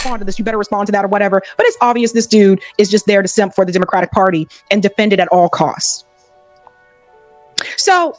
respond to this. You better respond to that or whatever. But it's obvious this dude is just there to simp for the Democratic Party and defend it at all costs. So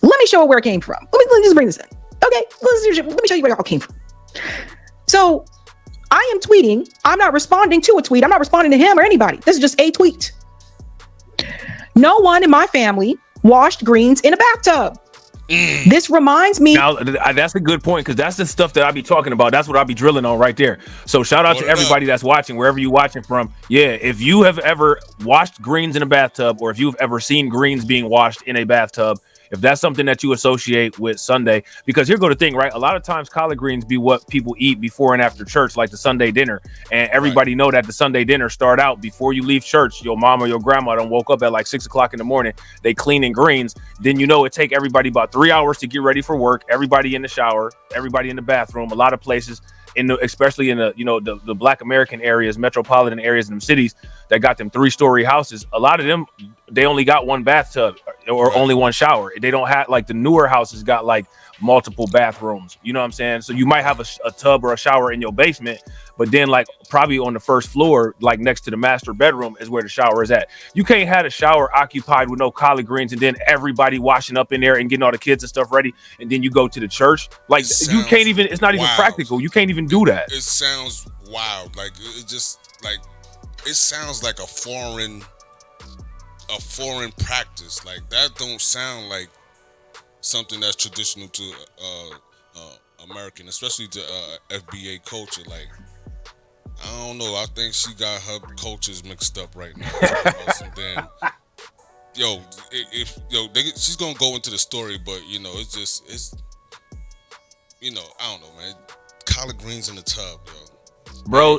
let me show you where it came from. Let me just bring this in. Okay, let me show you where it all came from. So I am tweeting. I'm not responding to a tweet. I'm not responding to him or anybody. This is just a tweet. No one in my family washed greens in a bathtub. This reminds me. Now, that's a good point, because that's the stuff that I be talking about. That's what I be drilling on right there. So shout out to everybody that's watching, wherever you watching from. Yeah, if you have ever washed greens in a bathtub, or if you've ever seen greens being washed in a bathtub, if that's something that you associate with Sunday, because here go the thing, right? A lot of times collard greens be what people eat before and after church, like the Sunday dinner. And everybody know that the Sunday dinner start out before you leave church. Your mom or your grandma done woke up at like 6 o'clock in the morning. They cleaning greens. Then it take everybody about 3 hours to get ready for work. Everybody in the shower, everybody in the bathroom. A lot of places, especially in the Black American areas, metropolitan areas in them cities that got them 3-story houses. A lot of them, they only got one bathtub or only one shower. They don't have, like, the newer houses got like multiple bathrooms. You know what I'm saying? So you might have a tub or a shower in your basement, but then like probably on the first floor, like next to the master bedroom, is where the shower is at. You can't have a shower occupied with no collard greens and then everybody washing up in there and getting all the kids and stuff ready, and then you go to the church. Like, you can't even, it's not even practical. You can't even do that. It sounds wild. Like, it just, like, it sounds like a foreign practice. Like, that don't sound like something that's traditional to American, especially to FBA culture. Like, I don't know. I think she got her cultures mixed up right now. She's gonna go into the story, but it's I don't know, man. Collard greens in the tub, yo. Bro,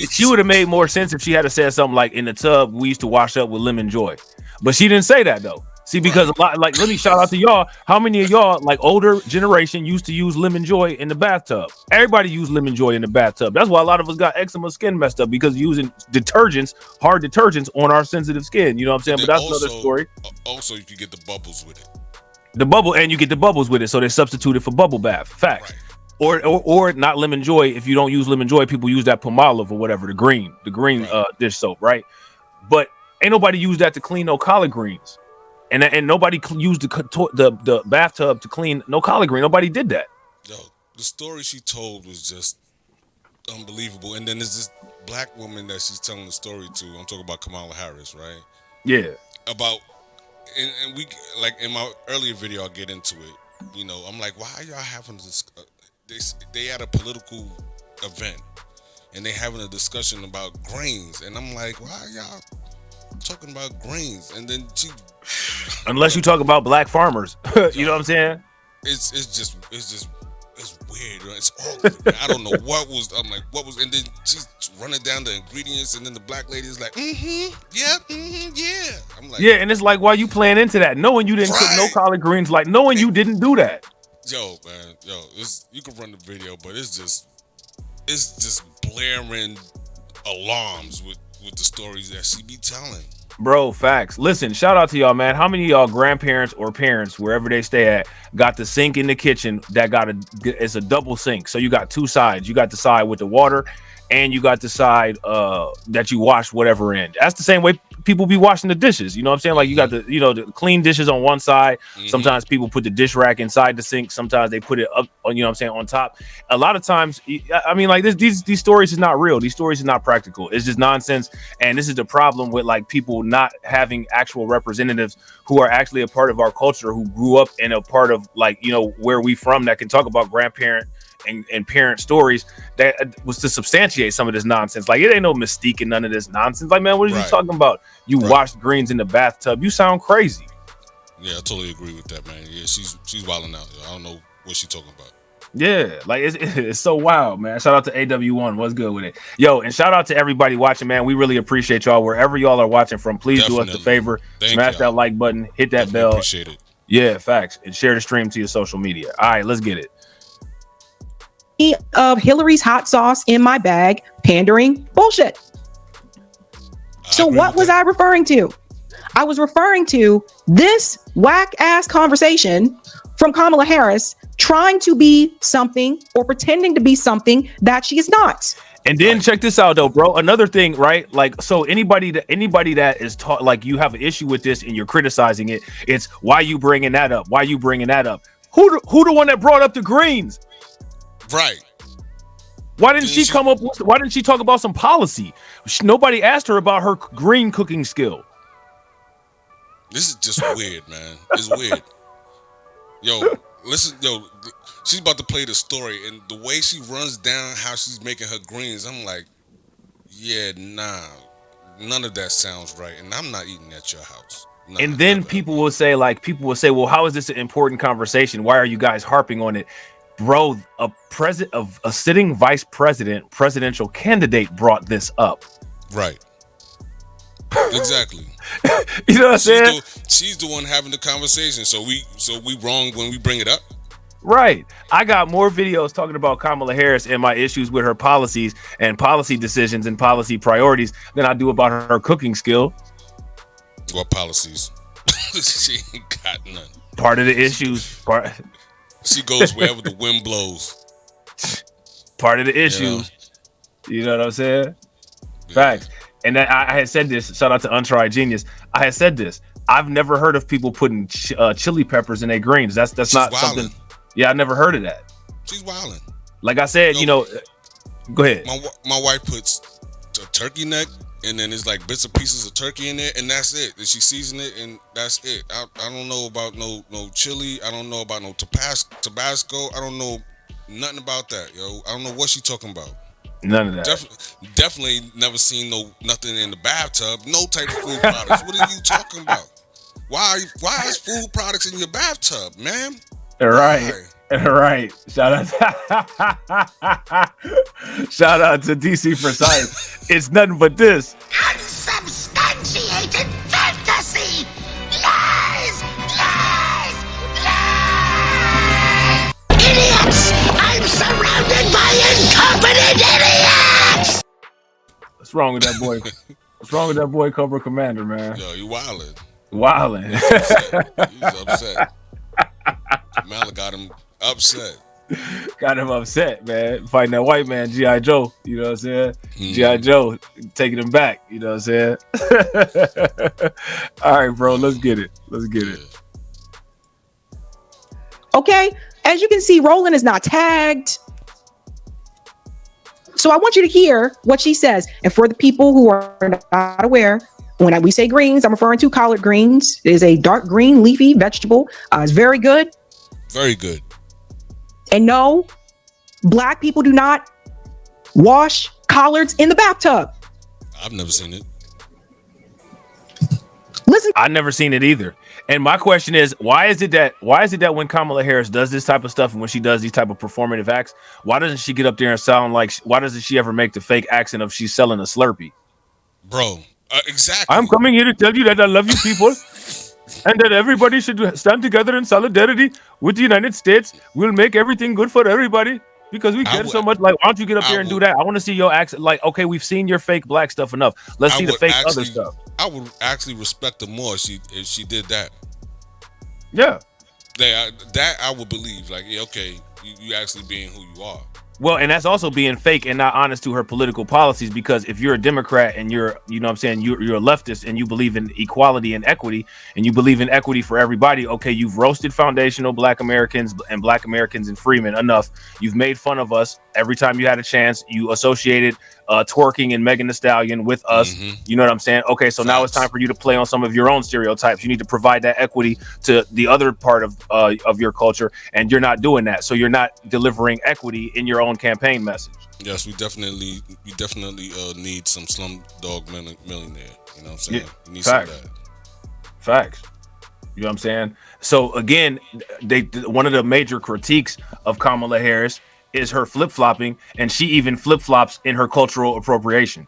she would have made more sense if she had said something like, in the tub we used to wash up with lemon joy. But she didn't say that though. See, because a lot, like, let me shout out to y'all. How many of y'all, like older generation, used to use lemon joy in the bathtub? Everybody used lemon joy in the bathtub. That's why a lot of us got eczema skin messed up, because using hard detergents on our sensitive skin. You know what I'm saying? But that's another story. Also, you can get the bubbles with it. You get the bubbles with it, so they substituted for bubble bath. Facts. Right. Or not lemon joy. If you don't use lemon joy, people use that Palmolive or whatever, the green right. Dish soap, right? But ain't nobody use that to clean no collard greens, and nobody used the bathtub to clean no collard green. Nobody did that. Yo, the story she told was just unbelievable. And then there's this black woman that she's telling the story to. I'm talking about Kamala Harris, right? Yeah. And we, like, in my earlier video, I'll get into it. I'm like, why are y'all having this? They at a political event and they having a discussion about grains, and I'm like, why are y'all talking about grains? And then unless you talk about black farmers, you know what I'm saying? It's weird. It's awkward. I don't know what was. I'm like, what was? And then she's running down the ingredients, and then the black lady is like, yeah. I'm like, yeah, and it's like, why you playing into that, knowing you didn't cook no collard greens, like knowing you didn't do that. Yo, man, you can run the video, but it's just blaring alarms with the stories that she be telling. Bro, facts. Listen, shout out to y'all, man. How many of y'all grandparents or parents, wherever they stay at, got the sink in the kitchen that it's a double sink? So you got two sides. You got the side with the water, and you got the side that you wash whatever in. That's the same way people be washing the dishes. You know what I'm saying? Like, you got the clean dishes on one side. Mm-hmm. Sometimes people put the dish rack inside the sink. Sometimes they put it up on, you know what I'm saying, on top. A lot of times, I mean, like, these stories is not real. These stories is not practical. It's just nonsense. And this is the problem with, like, people not having actual representatives who are actually a part of our culture, who grew up in a part of, like, where we from, that can talk about grandparent and parent stories that was to substantiate some of this nonsense. Like, it ain't no mystique in none of this nonsense. Like, man, what are you talking about? You washed greens in the bathtub. You sound crazy. Yeah, I totally agree with that, man. Yeah, she's wilding out. I don't know what she's talking about. Yeah, like, it's so wild, man. Shout out to AW1. What's good with it? Yo, and shout out to everybody watching, man. We really appreciate y'all wherever y'all are watching from. Please do us the favor. Smash that like button. Hit that bell. Appreciate it. Yeah, facts. And share the stream to your social media. All right, let's get it. Of Hillary's hot sauce in my bag, pandering bullshit. So what was I referring to? I was referring to this whack ass conversation from Kamala Harris trying to be something or pretending to be something that she is not. And then check this out though, bro. Another thing, right? Like, so anybody that is taught, like, you have an issue with this and you're criticizing it, it's why you bringing that up? Why you bringing that up? Who the one that brought up the greens? Right. Why didn't she come up? Why didn't she talk about some policy? Nobody asked her about her green cooking skill. This is just weird, man. It's weird. Yo, listen, she's about to play the story, and the way she runs down how she's making her greens, I'm like, yeah, nah, none of that sounds right, and I'm not eating at your house. Nah, and then people will say, well, how is this an important conversation? Why are you guys harping on it? Bro, a sitting vice president, presidential candidate brought this up. Right. Exactly. You know what I'm saying? She's the one having the conversation. So we wrong when we bring it up. Right. I got more videos talking about Kamala Harris and my issues with her policies and policy decisions and policy priorities than I do about her cooking skill. What policies? She ain't got none. Part of the issues. She goes wherever the wind blows. Part of the issues. You know what I'm saying? Yeah. Facts. And that I had said this. Shout out to Untried Genius. I had said this. I've never heard of people putting chili peppers in their greens. That's not wildin'. Something. Yeah, I never heard of that. She's wilding. Like I said, go ahead. My wife puts a turkey neck, and then there's like bits and pieces of turkey in there, and that's it. And she seasons it, and that's it. I don't know about no chili. I don't know about no Tabasco. I don't know nothing about that, yo. I don't know what she's talking about. None of that. Definitely never seen nothing in the bathtub. No type of food products. What are you talking about? Why is food products in your bathtub, man? Right. Why? Right. Shout out to DC for Science. It's nothing but this. Unsubstantiated fantasy. Lies. Idiots! I'm surrounded by incompetent idiots! What's wrong with that boy? What's wrong with that boy, Cobra Commander, man? Yo, you wildin'. He's upset. Kamala got him upset. Got him upset, man. Fighting that white man, G.I. Joe. You know what I'm saying? G.I. Joe taking him back. You know what I'm saying? All right, bro. Let's get it. Okay. As you can see, Roland is not tagged. So I want you to hear what she says. And for the people who are not aware, when we say greens, I'm referring to collard greens. It is a dark green leafy vegetable. It's very good. Very good. And no, Black people do not wash collards in the bathtub. I've never seen it. Listen, I've never seen it either. And my question is, why is it that when Kamala Harris does this type of stuff and when she does these type of performative acts, why doesn't she get up there and sound like, why doesn't she ever make the fake accent of she's selling a Slurpee? Bro, exactly. I'm coming here to tell you that I love you people and that everybody should stand together in solidarity with the United States. We'll make everything good for everybody because we care so much. Like, why don't you get up there and do that? I want to see your accent. Like, okay, we've seen your fake Black stuff enough. Let's see the fake other stuff. I would actually respect her more if she did that. Yeah. That I would believe. Like, yeah, okay, you actually being who you are. Well, and that's also being fake and not honest to her political policies, because if you're a Democrat and you're a leftist and you believe in equality and equity and you believe in equity for everybody, okay, you've roasted foundational Black Americans and Black Americans and freemen enough. You've made fun of us every time you had a chance. You associated twerking and Megan Thee Stallion with us. Mm-hmm. You know what I'm saying? Okay, so now it's time for you to play on some of your own stereotypes. You need to provide that equity to the other part of your culture, and you're not doing that. So you're not delivering equity in your own campaign message. Yes, we definitely need some Slumdog Millionaire. You know what I'm saying? Yeah, we need facts. some of that. Facts. You know what I'm saying? So again, one of the major critiques of Kamala Harris is her flip-flopping, and she even flip-flops in her cultural appropriation.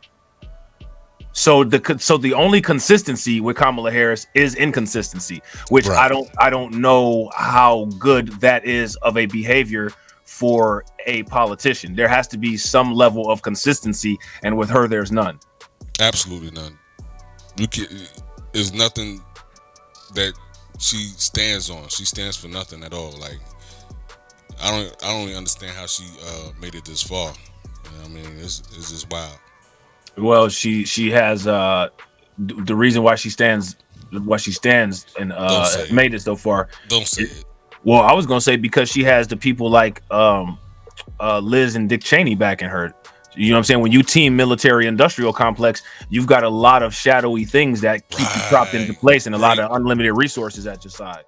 So the only consistency with Kamala Harris is inconsistency, which right. I don't know how good that is of a behavior for a politician. There has to be some level of consistency, and with her, there's none. Absolutely none. There's nothing that she stands on. She stands for nothing at all. Like I don't even understand how she made it this far. You know what I mean, it's just wild. Well, she has the reason why she stands and made it so far. Don't say it. Well, I was gonna say because she has the people like Liz and Dick Cheney backing her. You know what I'm saying? When you team military industrial complex, you've got a lot of shadowy things that keep you propped into place and a lot of unlimited resources at your side.